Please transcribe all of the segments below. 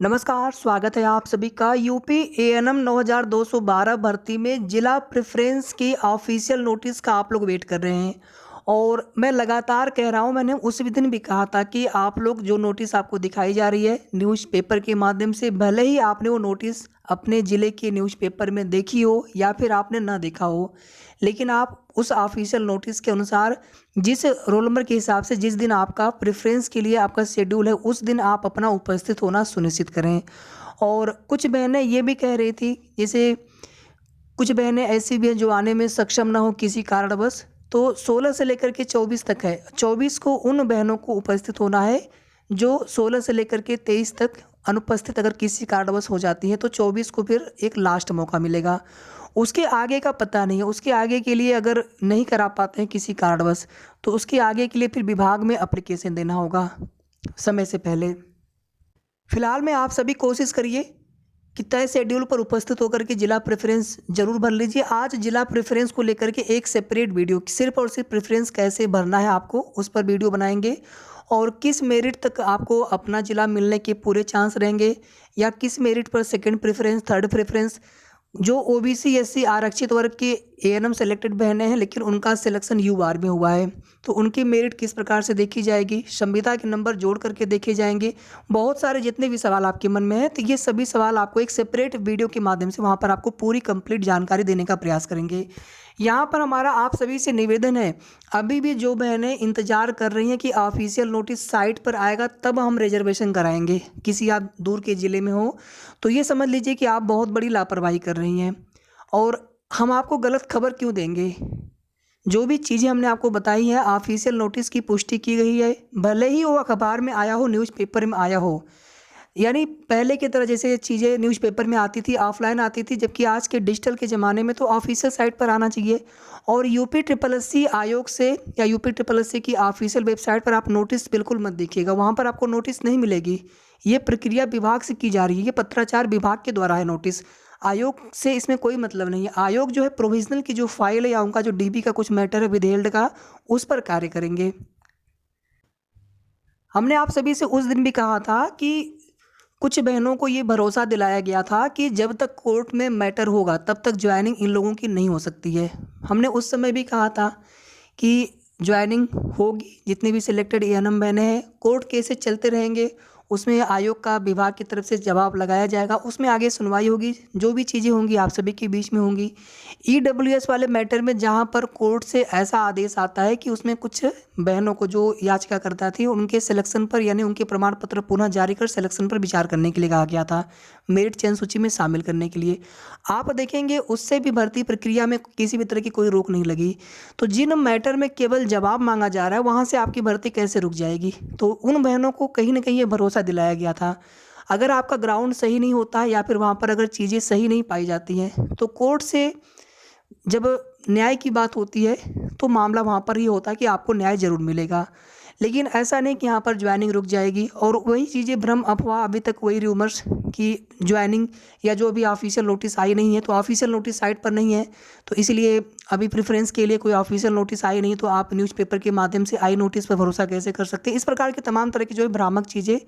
नमस्कार, स्वागत है आप सभी का यूपी एएनएम 9212 भर्ती में जिला प्रेफ़रेंस की ऑफ़िशियल नोटिस का आप लोग वेट कर रहे हैं। और मैं लगातार कह रहा हूँ, मैंने उस भी दिन भी कहा था कि आप लोग जो नोटिस आपको दिखाई जा रही है न्यूज़पेपर के माध्यम से, भले ही आपने वो नोटिस अपने ज़िले के न्यूज़पेपर में देखी हो या फिर आपने ना देखा हो, लेकिन आप उस ऑफ़िशियल नोटिस के अनुसार जिस रोल नंबर के हिसाब से जिस दिन आपका प्रेफ़रेंस के लिए आपका शेड्यूल है, उस दिन आप अपना उपस्थित होना सुनिश्चित करें। और कुछ बहनें ये भी कह रही थी, जैसे कुछ बहनें ऐसी भी हैं जो आने में सक्षम ना हो किसी कारणवश, तो 16 से लेकर के 24 तक है। 24 को उन बहनों को उपस्थित होना है जो 16 से लेकर के 23 तक अनुपस्थित अगर किसी कारणवश हो जाती हैं, तो 24 को फिर एक लास्ट मौका मिलेगा। उसके आगे का पता नहीं है, उसके आगे के लिए अगर नहीं करा पाते हैं किसी कारणवश, तो उसके आगे के लिए फिर विभाग में एप्लीकेशन देना होगा समय से पहले। फिलहाल में आप सभी कोशिश करिए कि तय शेड्यूल पर उपस्थित होकर के जिला प्रेफ़रेंस ज़रूर भर लीजिए। आज जिला प्रेफ़रेंस को लेकर के एक सेपरेट वीडियो सिर्फ़ और सिर्फ़ प्रेफ़रेंस कैसे भरना है आपको उस पर वीडियो बनाएँगे, और किस मेरिट तक आपको अपना ज़िला मिलने के पूरे चांस रहेंगे, या किस मेरिट पर सेकंड प्रेफ़रेंस, थर्ड प्रेफ़रेंस। जो ओबीसी, एससी आरक्षित वर्ग के एएनएम सेलेक्टेड बहनें हैं लेकिन उनका सिलेक्शन यूआर में हुआ है, तो उनकी मेरिट किस प्रकार से देखी जाएगी, संविदा के नंबर जोड़ करके देखे जाएंगे। बहुत सारे जितने भी सवाल आपके मन में हैं, तो ये सभी सवाल आपको एक सेपरेट वीडियो के माध्यम से वहाँ पर आपको पूरी कंप्लीट जानकारी देने का प्रयास करेंगे। यहाँ पर हमारा आप सभी से निवेदन है, अभी भी जो बहनें इंतज़ार कर रही हैं कि ऑफिशियल नोटिस साइट पर आएगा तब हम रिजर्वेशन कराएंगे, किसी आप दूर के ज़िले में हो, तो ये समझ लीजिए कि आप बहुत बड़ी लापरवाही कर रही हैं। और हम आपको गलत खबर क्यों देंगे? जो भी चीज़ें हमने आपको बताई हैं, ऑफिशियल नोटिस की पुष्टि की गई है, भले ही वो अखबार में आया हो, न्यूज़पेपर में आया हो। यानी पहले की तरह जैसे चीज़ें न्यूज़पेपर में आती थी, ऑफ़लाइन आती थी, जबकि आज के डिजिटल के ज़माने में तो ऑफ़िशियल साइट पर आना चाहिए। और यूपी ट्रिपल एससी आयोग से या यूपी ट्रिपल एससी की ऑफ़िशियल वेबसाइट पर आप नोटिस बिल्कुल मत देखिएगा, वहाँ पर आपको नोटिस नहीं मिलेगी। ये प्रक्रिया विभाग से की जा रही है, ये पत्राचार विभाग के द्वारा है नोटिस। आयोग से इसमें कोई मतलब नहीं है। आयोग जो है प्रोविज़नल की जो फ़ाइल है या उनका जो डीबी का कुछ मैटर है विधेयक का, उस पर कार्य करेंगे। हमने आप सभी से उस दिन भी कहा था कि कुछ बहनों को ये भरोसा दिलाया गया था कि जब तक कोर्ट में मैटर होगा तब तक ज्वाइनिंग इन लोगों की नहीं हो सकती है। हमने उस समय भी कहा था कि ज्वाइनिंग होगी, जितनी भी सिलेक्टेड एएनएम बहनें हैं, कोर्ट केसेस चलते रहेंगे, उसमें आयोग का विभाग की तरफ से जवाब लगाया जाएगा, उसमें आगे सुनवाई होगी, जो भी चीज़ें होंगी आप सभी के बीच में होंगी। ईडब्ल्यूएस वाले मैटर में जहाँ पर कोर्ट से ऐसा आदेश आता है कि उसमें कुछ बहनों को जो याचिकाकर्ता थी उनके सिलेक्शन पर, यानी उनके प्रमाण पत्र पुनः जारी कर सिलेक्शन पर विचार करने के लिए कहा गया था, मेरिट चयन सूची में शामिल करने के लिए। आप देखेंगे उससे भी भर्ती प्रक्रिया में किसी भी तरह की कोई रोक नहीं लगी। तो जिन मैटर में केवल जवाब मांगा जा रहा है, वहाँ से आपकी भर्ती कैसे रुक जाएगी? तो उन बहनों को कहीं न कहीं ये भरोसा दिलाया गया था। अगर आपका ग्राउंड सही नहीं होता है या फिर वहाँ पर अगर चीज़ें सही नहीं पाई जाती हैं, तो कोर्ट से जब न्याय की बात होती है, तो मामला वहाँ पर ही होता है कि आपको न्याय ज़रूर मिलेगा। लेकिन ऐसा नहीं कि यहाँ पर ज्वाइनिंग रुक जाएगी। और वही चीज़ें भ्रम अफ़वाह अभी तक वही रूमर्स कि ज्वाइनिंग या जो अभी ऑफ़िशियल नोटिस आई नहीं है, तो ऑफ़िशियल नोटिस साइट पर नहीं है, तो इसलिए अभी प्रेफ़रेंस के लिए कोई ऑफ़िशियल नोटिस आई नहीं, तो आप न्यूज़पेपर के माध्यम से आई नोटिस पर भरोसा कैसे कर सकते हैं? इस प्रकार की तमाम तरह की जो है भ्रामक चीज़ें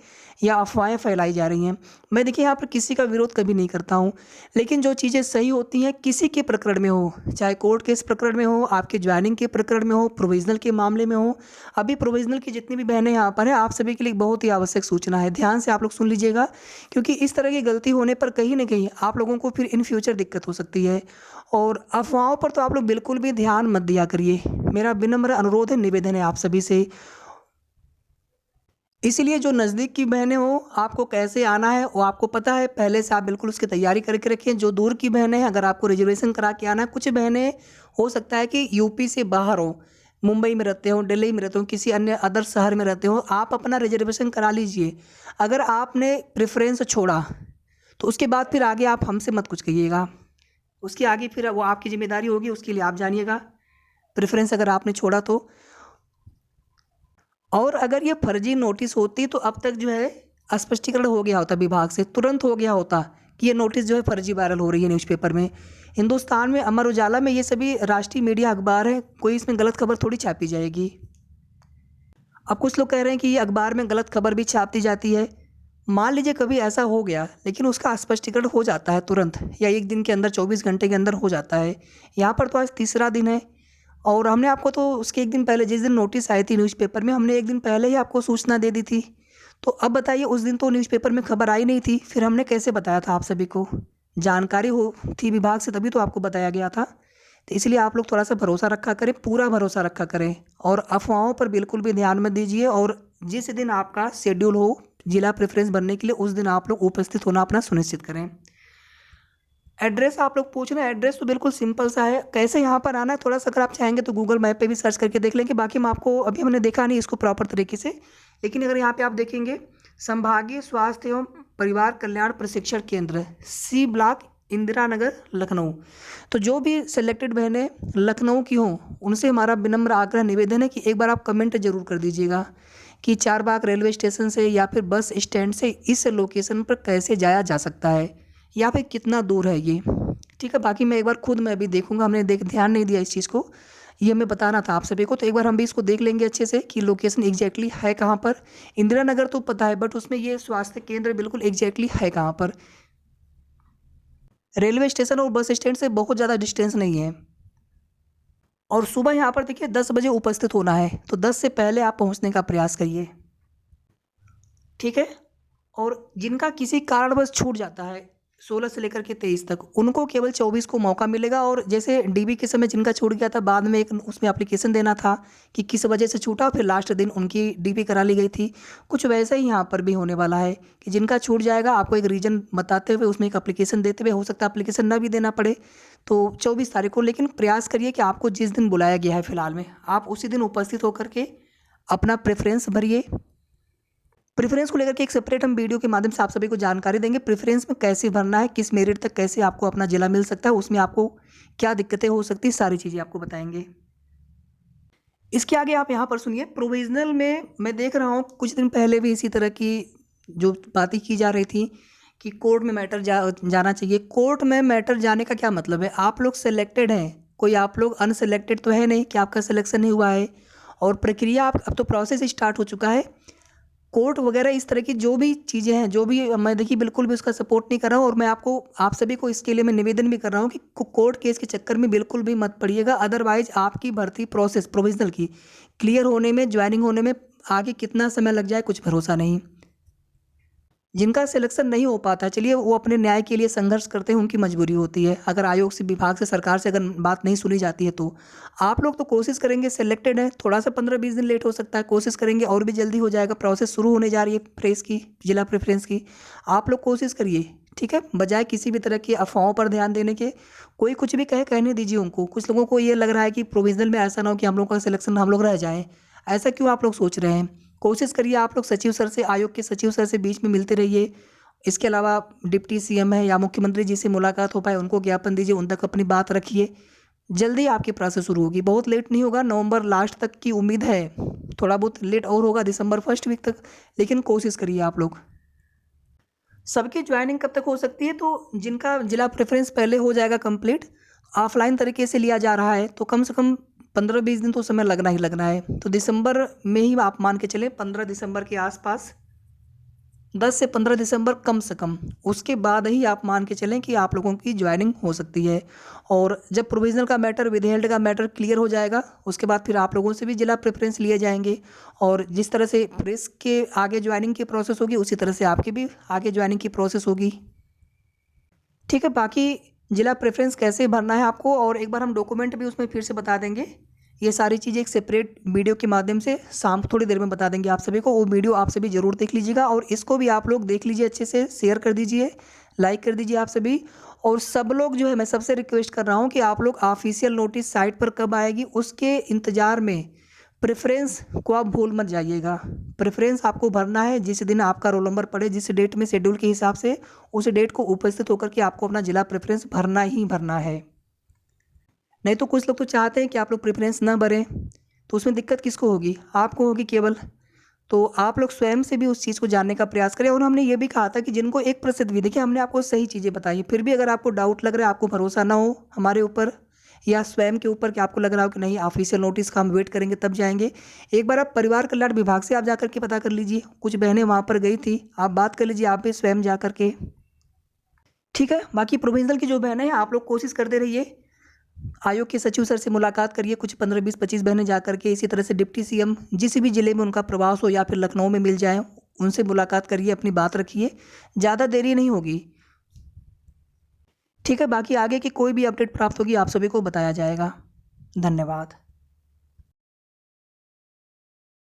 या अफ़वाहें फैलाई जा रही हैं। मैं देखिए यहाँ पर किसी का विरोध कभी नहीं करता हूँ, लेकिन जो चीज़ें सही होती हैं किसी के प्रकरण में हो, चाहे कोर्ट केस प्रकरण में हो, आपके ज्वाइनिंग के प्रकरण में हो, प्रोविज़नल के मामले में हो। अभी प्रोविज़नल की जितनी भी बहनें यहाँ पर हैं, आप सभी के लिए बहुत ही आवश्यक सूचना है, ध्यान से आप लोग सुन लीजिएगा, क्योंकि इस तरह की गलती होने पर कहीं न कहीं आप लोगों को फिर इन फ्यूचर दिक्कत हो सकती है। और अफ़वाहों पर तो आप लोग बिल्कुल भी ध्यान मत दिया करिए, मेरा विनम्र अनुरोध है, निवेदन है आप सभी से। इसीलिए जो नज़दीक की बहनें हो, आपको कैसे आना है वो आपको पता है, पहले से आप बिल्कुल उसकी तैयारी करके रखिए। जो दूर की बहनें हैं, अगर आपको रिजर्वेशन करा के आना है, कुछ बहनें हो सकता है कि यूपी से बाहर हो, मुंबई में रहते हो, दिल्ली में रहते हो, किसी अन्य अदर शहर में रहते हो, आप अपना रिजर्वेशन करा लीजिए। अगर आपने प्रेफ़रेंस छोड़ा, तो उसके बाद फिर आगे आप हमसे मत कुछ कहिएगा। उसके आगे फिर वो आपकी ज़िम्मेदारी होगी, उसके लिए आप जानिएगा। प्रेफ़रेंस अगर आपने छोड़ा तो। और अगर ये फर्जी नोटिस होती तो अब तक जो है स्पष्टीकरण हो गया होता, विभाग से तुरंत हो गया होता कि ये नोटिस जो है फर्जी वायरल हो रही है न्यूज़पेपर में, हिंदुस्तान में, अमर उजाला में, ये सभी राष्ट्रीय मीडिया अखबार है, कोई इसमें गलत खबर थोड़ी छापी जाएगी। अब कुछ लोग कह रहे हैं कि ये अखबार में गलत खबर भी छापती जाती है, मान लीजिए कभी ऐसा हो गया, लेकिन उसका स्पष्टीकरण हो जाता है तुरंत या 1 दिन के अंदर 24 घंटे के अंदर हो जाता है। यहाँ पर तो आज तीसरा दिन है और हमने आपको तो उसके 1 दिन पहले जिस दिन नोटिस आई थी न्यूज़पेपर में, हमने 1 दिन पहले ही आपको सूचना दे दी थी। तो अब बताइए, उस दिन तो न्यूज़पेपर में खबर आई नहीं थी, फिर हमने कैसे बताया था आप सभी को? जानकारी हो थी विभाग से तभी तो आपको बताया गया था। तो इसलिए आप लोग थोड़ा-सा भरोसा रखा करें, पूरा भरोसा रखा करें और अफ़वाहों पर बिल्कुल भी ध्यान मत दीजिए और जिस दिन आपका शेड्यूल हो जिला प्रेफ़रेंस बनने के लिए, उस दिन आप लोग उपस्थित होना अपना सुनिश्चित करें। एड्रेस आप लोग पूछ रहे हैं, एड्रेस तो बिल्कुल सिंपल सा है। कैसे यहाँ पर आना है, थोड़ा-सा अगर आप चाहेंगे तो गूगल मैप पे भी सर्च करके देख लेंगे। बाकी मैं आपको अभी हमने देखा नहीं इसको प्रॉपर तरीके से, लेकिन अगर यहाँ पे आप देखेंगे संभागीय स्वास्थ्य एवं परिवार कल्याण प्रशिक्षण केंद्र, सी ब्लॉक, इंदिरा नगर, लखनऊ। तो जो भी सिलेक्टेड बहनें लखनऊ की हों, उनसे हमारा विनम्र आग्रह निवेदन है कि एक बार आप कमेंट ज़रूर कर दीजिएगा कि चारबाग रेलवे स्टेशन से या फिर बस स्टैंड से इस लोकेशन पर कैसे जाया जा सकता है या फिर कितना दूर है ये। ठीक है, बाकी मैं एक बार खुद मैं भी देखूंगा, हमने ध्यान नहीं दिया इस चीज़ को, ये हमें बताना था आप सभी को। तो एक बार हम भी इसको देख लेंगे अच्छे से कि लोकेशन एग्जैक्टली है कहाँ पर। इंदिरा नगर तो पता है, बट उसमें ये स्वास्थ्य केंद्र बिल्कुल एग्जैक्टली है कहाँ पर। रेलवे स्टेशन और बस स्टैंड से बहुत ज़्यादा डिस्टेंस नहीं है और सुबह यहाँ पर देखिए 10 बजे उपस्थित होना है, तो 10 से पहले आप पहुँचने का प्रयास करिए। ठीक है, और जिनका किसी कारणवश छूट जाता है 16 से लेकर के 23 तक, उनको केवल 24 को मौका मिलेगा। और जैसे डीबी के समय जिनका छूट गया था, बाद में एक उसमें एप्लीकेशन देना था कि किस वजह से छूटा, फिर लास्ट दिन उनकी डीबी करा ली गई थी। कुछ वैसे ही यहाँ पर भी होने वाला है कि जिनका छूट जाएगा, आपको एक रीज़न बताते हुए उसमें एक एप्लीकेशन देते हुए, हो सकता है एप्लीकेशन ना भी देना पड़े, तो 24 तारीख को। लेकिन प्रयास करिए कि आपको जिस दिन बुलाया गया है फिलहाल में, आप उसी दिन उपस्थित होकर के अपना प्रेफरेंस भरिए। प्रेफरेंस को लेकर के एक सेपरेट हम वीडियो के माध्यम से आप सभी को जानकारी देंगे। प्रेफरेंस में कैसे भरना है, किस मेरिट तक कैसे आपको अपना जिला मिल सकता है, उसमें आपको क्या दिक्कतें हो सकती है, सारी चीज़ें आपको बताएंगे। इसके आगे आप यहाँ पर सुनिए। प्रोविजनल में मैं देख रहा हूँ कुछ दिन पहले भी इसी तरह की जो बातें की जा रही थी कि कोर्ट में मैटर जाना चाहिए। कोर्ट में मैटर जाने का क्या मतलब है? आप लोग सेलेक्टेड हैं, कोई आप लोग अनसेलेक्टेड तो है नहीं कि आपका सिलेक्शन नहीं हुआ है और प्रक्रिया अब तो प्रोसेस स्टार्ट हो चुका है। कोर्ट वगैरह इस तरह की जो भी चीज़ें हैं, जो भी मैं देखिए बिल्कुल भी उसका सपोर्ट नहीं कर रहा हूँ और मैं आप सभी को इसके लिए मैं निवेदन भी कर रहा हूँ कि कोर्ट केस के चक्कर में बिल्कुल भी मत पड़िएगा। अदरवाइज आपकी भर्ती प्रोसेस प्रोविजनल की क्लियर होने में, ज्वाइनिंग होने में आगे कितना समय लग जाए कुछ भरोसा नहीं। जिनका सिलेक्शन नहीं हो पाता है, चलिए वो अपने न्याय के लिए संघर्ष करते हैं, उनकी मजबूरी होती है। अगर आयोग से, विभाग से, सरकार से अगर बात नहीं सुनी जाती है तो आप लोग तो कोशिश करेंगे। सिलेक्टेड है, थोड़ा सा 15-20 दिन लेट हो सकता है, कोशिश करेंगे और भी जल्दी हो जाएगा। प्रोसेस शुरू होने जा रही है प्रेस की, जिला प्रेफरेंस की। आप लोग कोशिश करिए, ठीक है, बजाय किसी भी तरह की अफवाहों पर ध्यान देने के। कोई कुछ भी कहने दीजिए उनको। कुछ लोगों को ये लग रहा है कि प्रोविजनल में ऐसा ना हो कि हम लोग का सिलेक्शन हम लोग रह जाएँ, ऐसा क्यों आप लोग सोच रहे हैं? कोशिश करिए आप लोग सचिव सर से, आयोग के सचिव सर से बीच में मिलते रहिए। इसके अलावा डिप्टी सीएम है या मुख्यमंत्री जी से मुलाकात हो पाए, उनको ज्ञापन दीजिए, उन तक अपनी बात रखिए। जल्दी आपकी प्रोसेस शुरू होगी, बहुत लेट नहीं होगा। नवंबर लास्ट तक की उम्मीद है, थोड़ा बहुत लेट और होगा दिसंबर फर्स्ट वीक तक, लेकिन कोशिश करिए आप लोग। सबकी ज्वाइनिंग कब तक हो सकती है? तो जिनका जिला प्रेफरेंस पहले हो जाएगा कंप्लीट, ऑफलाइन तरीके से लिया जा रहा है, तो कम से कम 15-20 दिन तो समय लगना ही लगना है। तो दिसंबर में ही आप मान के चले, 15 दिसंबर के आसपास, 10 से 15 दिसंबर कम से कम, उसके बाद ही आप मान के चलें कि आप लोगों की ज्वाइनिंग हो सकती है। और जब प्रोविजनल का मैटर, विदहेल्ड का मैटर क्लियर हो जाएगा, उसके बाद फिर आप लोगों से भी जिला प्रेफरेंस लिए जाएंगे। और जिस तरह से प्रेस के आगे ज्वाइनिंग की प्रोसेस होगी, उसी तरह से आपकी भी आगे ज्वाइनिंग की प्रोसेस होगी। ठीक है, बाकी जिला प्रेफरेंस कैसे भरना है आपको, और एक बार हम डॉक्यूमेंट भी उसमें फिर से बता देंगे। ये सारी चीज़ें एक सेपरेट वीडियो के माध्यम से शाम थोड़ी देर में बता देंगे आप सभी को। वो वीडियो आप सभी जरूर देख लीजिएगा और इसको भी आप लोग देख लीजिए, अच्छे से शेयर कर दीजिए, लाइक कर दीजिए आप सभी। और सब लोग जो है, मैं सबसे रिक्वेस्ट कर रहा हूँ कि आप लोग ऑफिशियल नोटिस साइट पर कब आएगी उसके इंतज़ार में प्रेफरेंस को आप भूल मत जाइएगा। प्रेफरेंस आपको भरना है जिस दिन आपका रोल नंबर पड़े, जिस डेट में शेड्यूल के हिसाब से, उस डेट को उपस्थित होकर के आपको अपना जिला प्रेफरेंस भरना ही भरना है। नहीं तो कुछ लोग तो चाहते हैं कि आप लोग प्रेफरेंस ना भरें, तो उसमें दिक्कत किसको होगी? आपको होगी केवल। तो आप लोग स्वयं से भी उस चीज़ को जानने का प्रयास करें। और हमने ये भी कहा था कि जिनको 1% भी, देखिए हमने आपको सही चीज़ें बताई, फिर भी अगर आपको डाउट लग रहा है, आपको भरोसा ना हो हमारे ऊपर या स्वयं के ऊपर कि आपको लग रहा हो कि नहीं ऑफिशियल नोटिस का हम वेट करेंगे तब जाएंगे, एक बार आप परिवार कल्याण विभाग से आप जा करके पता कर लीजिए। कुछ बहनें वहाँ पर गई थी, आप बात कर लीजिए आप भी स्वयं जा करके। ठीक है, बाकी प्रोविंशियल की जो बहनें हैं आप लोग कोशिश करते रहिए, आयोग के सचिव सर से मुलाकात करिए, कुछ 15 20 25 बहनें जा करके, इसी तरह से डिप्टी सीएम जिस भी जिले में उनका प्रवास हो या फिर लखनऊ में मिल जाए उनसे मुलाकात करिए, अपनी बात रखिए, ज़्यादा देरी नहीं होगी। ठीक है, बाकी आगे की कोई भी अपडेट प्राप्त होगी आप सभी को बताया जाएगा। धन्यवाद।